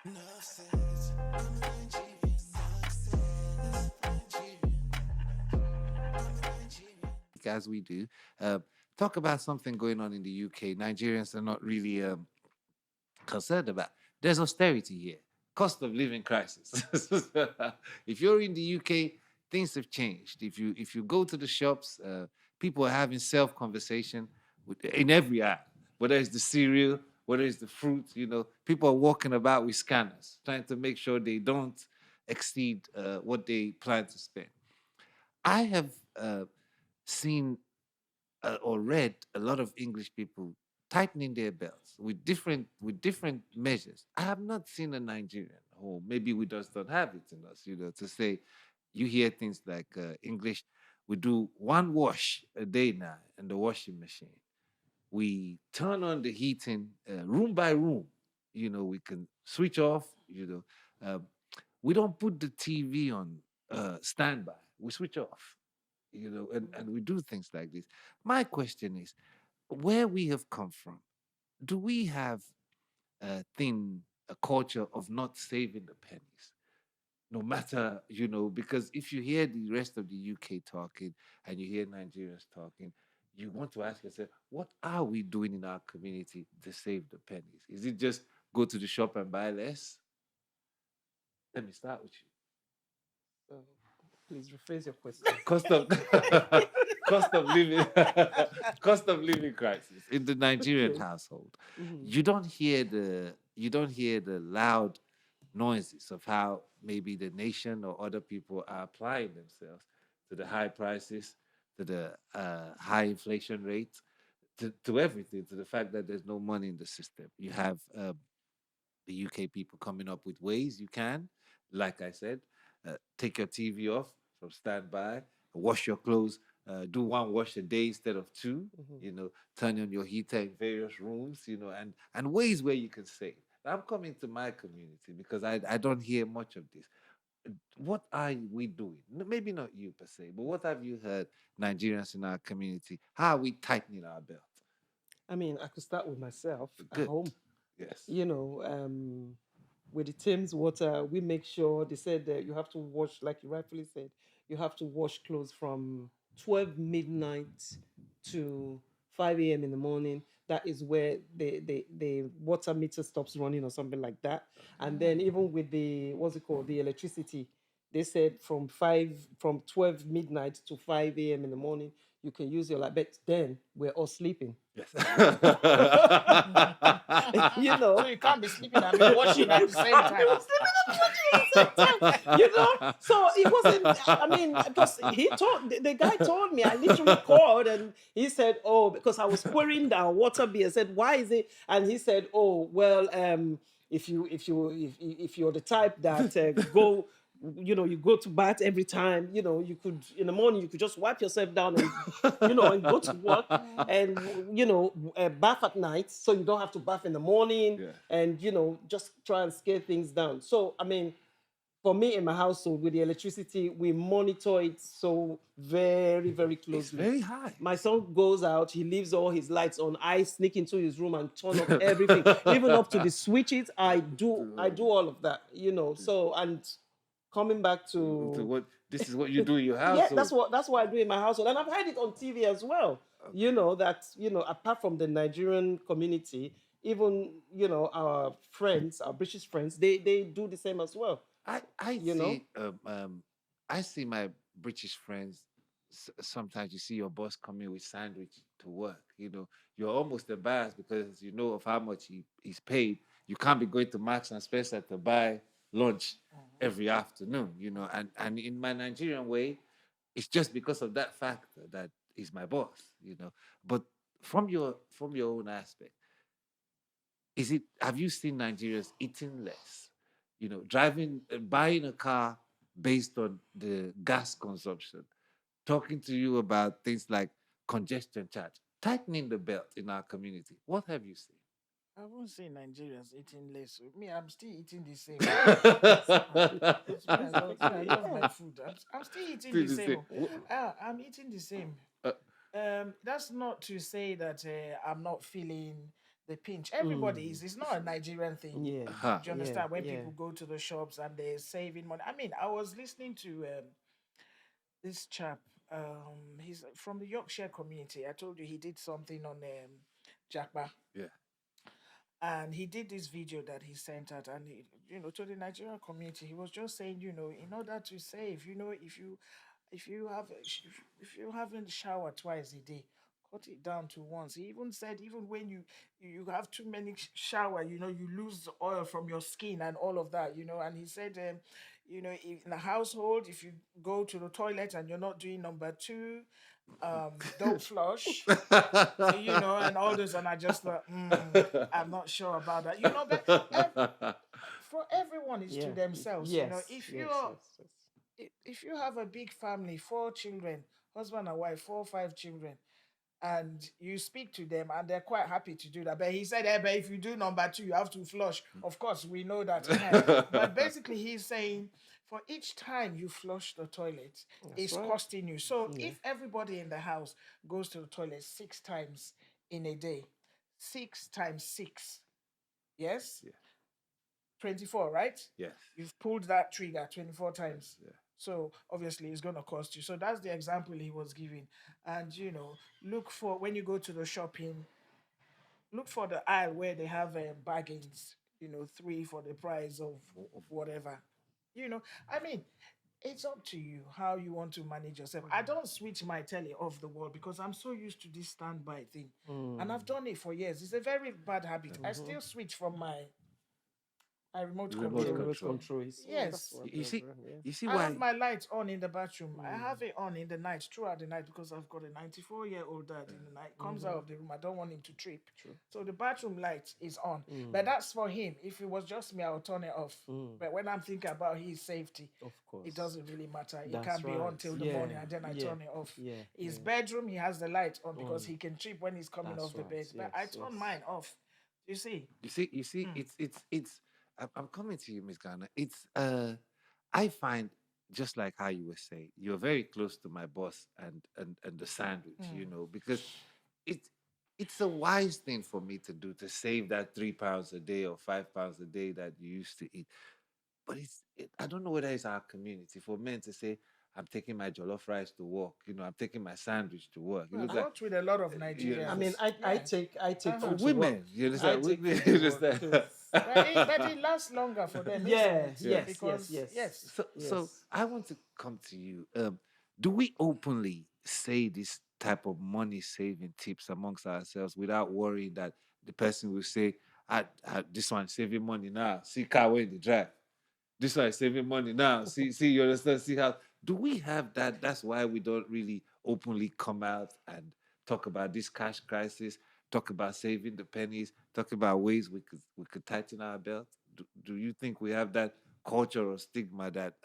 Enough said, I'm Nigerian. Enough said, Nigerian. As we do, uh, talk about something going on in the UK. Nigerians are not really concerned about. There's austerity here, cost of living crisis. If you're in the UK, things have changed. If you go to the shops, people are having self conversation in every aisle, whether it's the cereal, whether it's the fruit. People are walking about with scanners, trying to make sure they don't exceed what they plan to spend. I have seen or read a lot of English people tightening their belts with different measures. I have not seen a Nigerian, or maybe we just don't have it in us, to say. You hear things like English. We do one wash a day now in the washing machine. We turn on the heating room by room. We can switch off. We don't put the TV on standby. We switch off, and we do things like this. My question is, where we have come from, do we have a culture of not saving the pennies? No matter, because if you hear the rest of the UK talking and you hear Nigerians talking, you want to ask yourself, what are we doing in our community to save the pennies? Is it just go to the shop and buy less? Let me start with you. So, please rephrase your question. Cost of cost of living cost of living crisis in the Nigerian Okay. household. Hmm. You don't hear the loud noises of how maybe the nation or other people are applying themselves to the high prices, to the high inflation rate, to everything, to the fact that there's no money in the system. You have the UK people coming up with ways you can, like I said, take your TV off from standby, wash your clothes, do one wash a day instead of two, Hmm. turn on your heater in various rooms, and ways where you can save. I'm coming to my community because I don't hear much of this. What are we doing? Maybe not you per se, but what have you heard Nigerians in our community? How are we tightening our belt? I mean, I could start with myself at Good. home. Yes. You know, with the Thames water, we make sure they said that you have to wash, like you rightfully said, you have to wash clothes from 12 midnight to 5 a.m. in the morning. That is where the water meter stops running or something like that. And then even with the what's it called, the electricity, they said from 12 midnight to 5 a.m. in the morning, you can use your light. But then we're all sleeping. Yes. you So know, you can't be sleeping and be washing at the same he time. was sleeping at the same time, So it wasn't, I mean, because the guy told me, I literally called and he said, oh, because I was pouring down water bill. I said, why is it? And he said, oh, well, if you're the type that you go to bath every time, you could, in the morning, you could just wipe yourself down and, and go to work and, bath at night so you don't have to bath in the morning Yeah. and, just try and scale things down. So, I mean, for me in my household with the electricity, we monitor it so very, very It's closely. very high. My son goes out, he leaves all his lights on. I sneak into his room and turn off everything, even up to the switches. I do all of that, So, and coming back So to what? This is what you do in your yeah, household. that's what I do in my household, and I've heard it on TV as well. That apart from the Nigerian community, even our friends, our British friends, they do the same as well. I I You know. see I see my British friends. Sometimes you see your boss coming with sandwich to work. You're almost embarrassed because you know of how much he's paid. You can't be going to Marks and Spencer to buy lunch every afternoon. And in my Nigerian way, it's just because of that factor that he's my boss. But from your own aspect, have you seen Nigerians eating less? Driving, buying a car based on the gas consumption, talking to you about things like congestion charge, tightening the belt in our community. What have you seen? I won't say Nigerians eating less. Me, I'm still eating the same. It's me. I love my food. I'm still eating Still the the same. same. I'm eating the same. Uh, That's not to say that I'm not feeling the pinch. Everybody Mm. is. It's not a Nigerian thing. Yeah. Huh. Do you Yeah. understand? When Yeah. people go to the shops and they're saving money. I mean, I was listening to this chap. He's from the Yorkshire community. I told you he did something on Jackba, Yeah. and he did this video that he sent out, and he, to the Nigerian community, he was just saying, in order to save, if you have if you haven't showered twice a day, cut it down to once. He even said, even when you have too many shower, you lose oil from your skin and all of that, and he said, in a household, if you go to the toilet and you're not doing number two, don't flush, and all those. And I just thought, I'm not sure about that, but for everyone is to Yeah. themselves, Yes. if Yes. you're Yes. Yes. if you have a big family, 4 children, husband and wife, 4 or 5 children, and you speak to them and they're quite happy to do that. But he said, but if you do number two, you have to flush. Of course, we know that. But basically, he's saying for each time you flush the toilet, That's it's right. costing you. So Yeah. if everybody in the house goes to the toilet 6 times in a day, 6 times 6, yes, Yeah. 24, right? Yes. You've pulled that trigger 24 times. Yeah. So obviously it's going to cost you. So that's the example he was giving. And, look for, when you go to the shopping, look for the aisle where they have bargains, three for the price of whatever. I mean, it's up to you how you want to manage yourself. I don't switch my telly off the wall because I'm so used to this standby thing. And I've done it for years. It's a very bad habit. I still switch from my remote Remote Yeah. control. Remote control. control is. Yes. That's what You see, Yeah. you see I have why? my lights on in the bathroom. I have it on in the night, throughout the night, because I've got a 94-year-old dad in the night. Comes out of the room. I don't want him to trip. True. So the bathroom light is on. But that's for him. If it was just me, I'll turn it off. But when I'm thinking about his safety, Of course. it doesn't really matter. It That's can be on right. till the Yeah, morning and then I yeah, turn it off. yeah, His yeah. bedroom, he has the light on because he can trip when he's coming That's off the right. bed. But I Yes, turn yes. mine off. You see? You see, it's. I'm coming to you, Miss Ghana. It's. I find just like how you were saying, you're very close to my boss and the sandwich, because it's it's a wise thing for me to do to save that £3 a day or £5 a day that you used to eat. But I don't know whether it's our community for men to say, I'm taking my jollof rice to work, I'm taking my sandwich to work. It I've looks like worked with a lot of you Nigerians. I mean, I Yeah. take Uh-huh. food to work. women, you I understand? take Women, food you to work understand? too. But it lasts longer for them. Yeah, Isn't it? yes, Because yes. yes. So Yes. I want to come to you. Do we openly say this type of money saving tips amongst ourselves without worrying that the person will say, this one saving money now, see car when they drive. This one is saving money now. See, you understand? See how do we have that? That's why we don't really openly come out and talk about this cash crisis, talk about saving the pennies, talk about ways we could tighten our belt. Do you think we have that culture or stigma that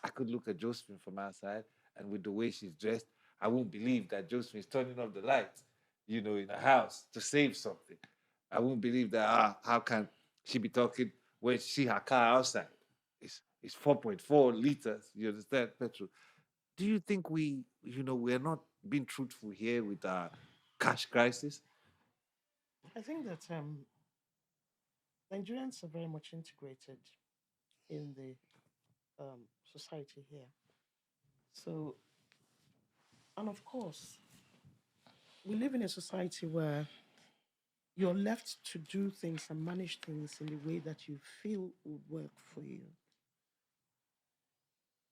I could look at Josephine from outside and with the way she's dressed, I won't believe that Josephine is turning off the lights, in the house to save something. I won't believe that. How can she be talking when she see her car outside? It's 4.4 liters. You understand, petrol? Do you think we're not being truthful here with our cash crisis? I think that Nigerians are very much integrated in the society here. So, and of course, we live in a society where you're left to do things and manage things in the way that you feel would work for you.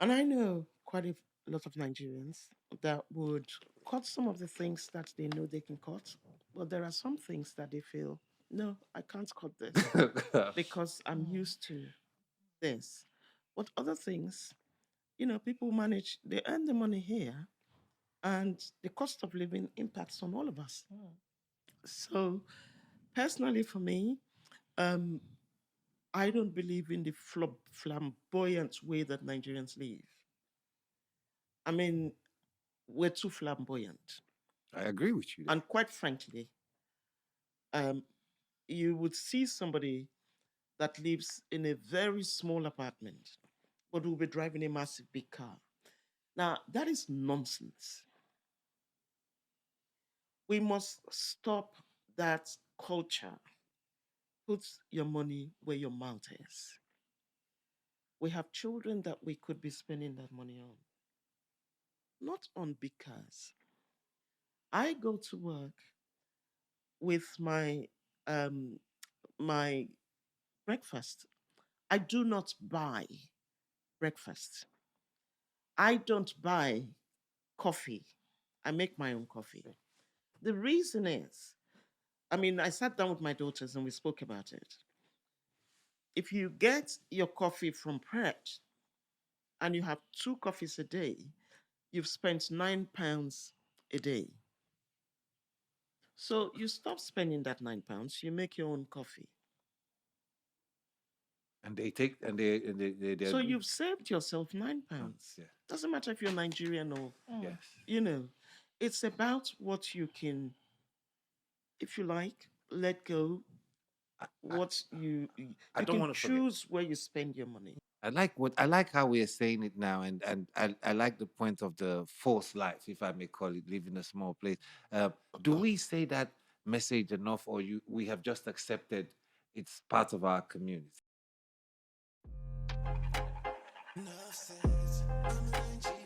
And I know quite a lot of Nigerians that would cut some of the things that they know they can cut, but there are some things that they feel, no, I can't cut this because I'm used to this. But other things, people manage, they earn the money here, and the cost of living impacts on all of us. So, personally, for me, um, I don't believe in the flamboyant way that Nigerians live. I mean, we're too flamboyant. I agree with you. And quite frankly, um, you would see somebody that lives in a very small apartment, but will be driving a massive big car. Now, that is nonsense. We must stop that culture, put your money where your mouth is. We have children that we could be spending that money on, not on because I go to work with um my breakfast. I do not buy breakfast. I don't buy coffee. I make my own coffee. The reason is, I mean, I sat down with my daughters and we spoke about it. If you get your coffee from Pret and you have two coffees a day, you've spent £9 a day. So you stop spending that £9, you make your own coffee. And they take and they So agree. you've saved yourself £9. Yeah. Doesn't matter if you're Nigerian or, Yes. you know, it's about what you can, if you like, let go. What I you don't can want to forget. choose where you spend your money. I like how we are saying it now, and I like the point of the forced life, if I may call it, living a small place. Do we say that message enough, or we have just accepted it's part of our community? Enough said, I'm Nigerian.